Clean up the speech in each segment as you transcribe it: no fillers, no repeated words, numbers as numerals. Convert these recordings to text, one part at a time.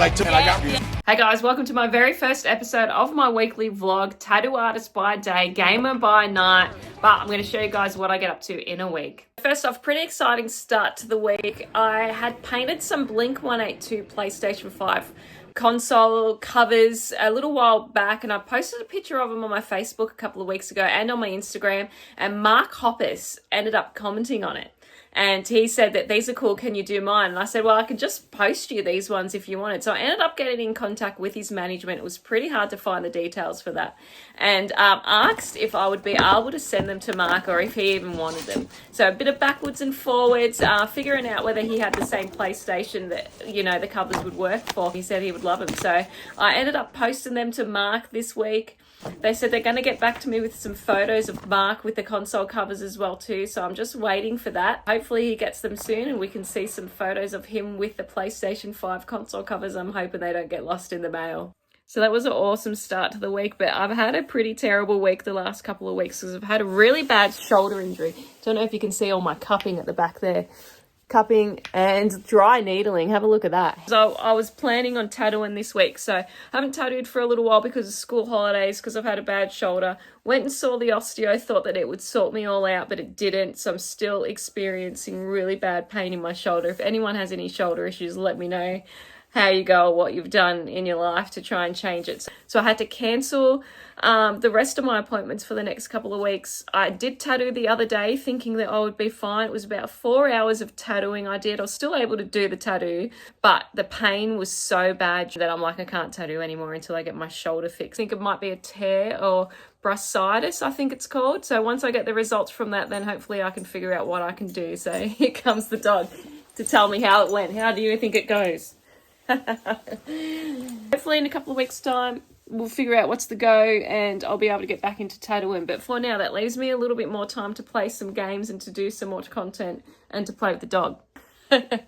Hey guys, welcome to my very first episode of my weekly vlog, Tattoo Artist by Day, Gamer by Night. But I'm going to show you guys what I get up to in a week. First off, pretty exciting start to the week. I had painted some Blink-182 PlayStation 5 console covers a little while back, and I posted a picture of them on my Facebook a couple of weeks ago and on my Instagram, and Mark Hoppus ended up commenting on it. And he said that these are cool, can you do mine? And I said, well, I can just post you these ones if you wanted. So I ended up getting in contact with his management. It was pretty hard to find the details for that. And asked if I would be able to send them to Mark or if he even wanted them. So a bit of backwards and forwards, figuring out whether he had the same PlayStation that, you know, the covers would work for. He said he would love them. So I ended up posting them to Mark this week. They said they're going to get back to me with some photos of Mark with the console covers as well too, so I'm just waiting for that. Hopefully he gets them soon and we can see some photos of him with the PlayStation 5 console covers. I'm hoping they don't get lost in the mail. So that was an awesome start to the week, but I've had a pretty terrible week the last couple of weeks because I've had a really bad shoulder injury. Don't know if you can see all my cupping at the back there. Cupping and dry needling. Have a look at that. So I was planning on tattooing this week, so I haven't tattooed for a little while because of school holidays, because I've had a bad shoulder. Went and saw the osteo, thought that it would sort me all out, but it didn't. So I'm still experiencing really bad pain in my shoulder. If anyone has any shoulder issues, let me know how you go or what you've done in your life to try and change it. So I had to cancel the rest of my appointments for the next couple of weeks. I did tattoo the other day thinking that I would be fine. It was about 4 hours of tattooing I did. I was still able to do the tattoo, but the pain was so bad that I'm like, I can't tattoo anymore until I get my shoulder fixed. I think it might be a tear or bursitis, I think it's called. So once I get the results from that, then hopefully I can figure out what I can do. So here comes the dog to tell me how it went. How do you think it goes? Hopefully in a couple of weeks time we'll figure out what's the go and I'll be able to get back into tattooing, but for now that leaves me a little bit more time to play some games and to do some more content and to play with the dog. I've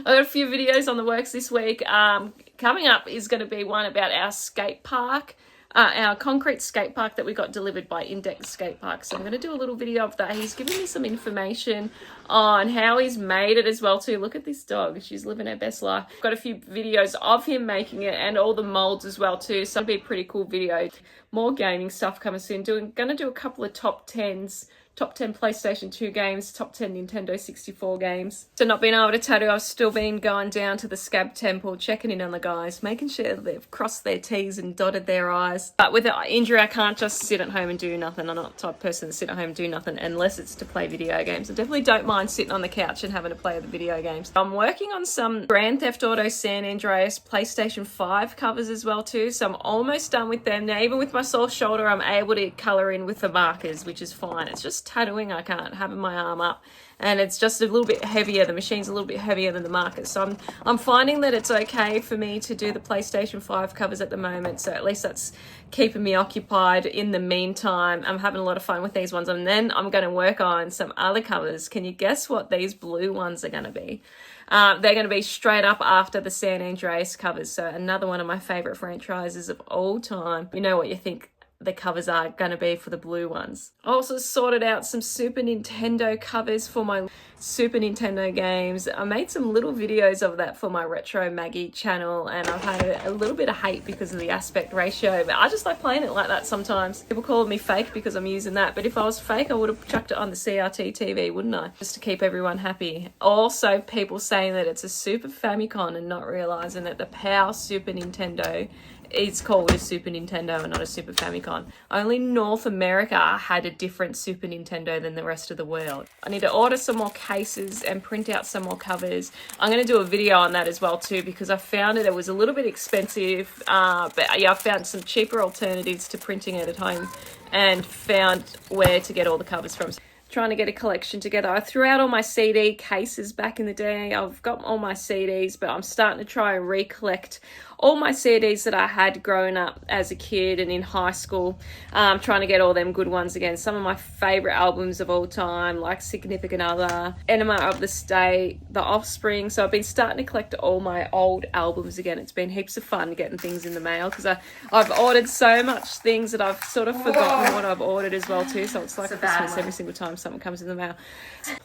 got a few videos on the works this week. Coming up is going to be one about our skate park, our concrete skate park that we got delivered by Index Skate Park. So I'm going to do a little video of that. He's given me some information on how he's made it as well too. Look at this dog. She's living her best life. Got a few videos of him making it and all the molds as well too. So it'll be a pretty cool video. More gaming stuff coming soon. Gonna do a couple of top 10 PlayStation 2 games, top 10 Nintendo 64 games. So not being able to tattoo, I've still been going down to the Scab Temple, checking in on the guys, making sure that they've crossed their T's and dotted their I's. But with the injury, I can't just sit at home and do nothing. I'm not the type of person to sit at home and do nothing unless it's to play video games. I definitely don't mind sitting on the couch and having to play the video games. I'm working on some Grand Theft Auto San Andreas PlayStation 5 covers as well too, so I'm almost done with them. Now, even with my sore shoulder, I'm able to colour in with the markers, which is fine. It's just tattooing I can't, having my arm up, and it's just a little bit heavier. The machine's a little bit heavier than the markers, so I'm finding that it's okay for me to do the PlayStation 5 covers at the moment, so at least that's keeping me occupied in the meantime. I'm having a lot of fun with these ones, and then I'm going to work on some other covers. Can you guess what these blue ones are going to be? They're going to be straight up after the San Andreas covers, so another one of my favourite franchises of all time. You know what you think the covers are going to be for the blue ones. I also sorted out some Super Nintendo covers for my Super Nintendo games. I made some little videos of that for my Retro Maggie channel, and I've had a little bit of hate because of the aspect ratio, but I just like playing it like that sometimes. People call me fake because I'm using that, but if I was fake I would have chucked it on the CRT TV, wouldn't I? Just to keep everyone happy. Also, people saying that it's a Super Famicom and not realising that the PAL Super Nintendo, it's called a Super Nintendo and not a Super Famicom. Only North America had a different Super Nintendo than the rest of the world. I need to order some more cases and print out some more covers. I'm going to do a video on that as well too, because I found it was a little bit expensive, but yeah, I found some cheaper alternatives to printing it at home and found where to get all the covers from. Trying to get a collection together. I threw out all my CD cases back in the day. I've got all my CDs, but I'm starting to try and recollect all my CDs that I had growing up as a kid and in high school, trying to get all them good ones again. Some of my favourite albums of all time, like Significant Other, Enema of the State, The Offspring. So I've been starting to collect all my old albums again. It's been heaps of fun getting things in the mail because I've ordered so much things that I've sort of forgotten what I've ordered as well too. So it's like Christmas every single time something comes in the mail.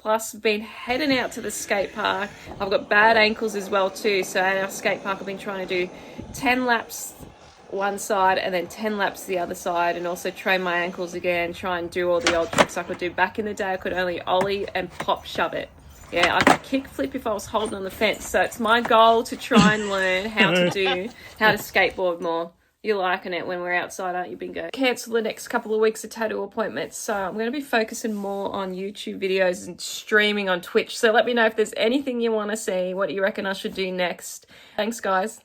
Plus, been heading out to the skate park. I've got bad ankles as well too. So at our skate park, I've been trying to do 10 laps one side and then 10 laps the other side, and also train my ankles again, try and do all the old tricks I could do. Back in the day, I could only ollie and pop shove it. Yeah, I could kick flip if I was holding on the fence. So it's my goal to try and learn how to skateboard more. You're liking it when we're outside, aren't you, Bingo? Cancel the next couple of weeks of tattoo appointments, so I'm going to be focusing more on YouTube videos and streaming on Twitch. So let me know if there's anything you want to see. What do you reckon I should do next? Thanks, guys.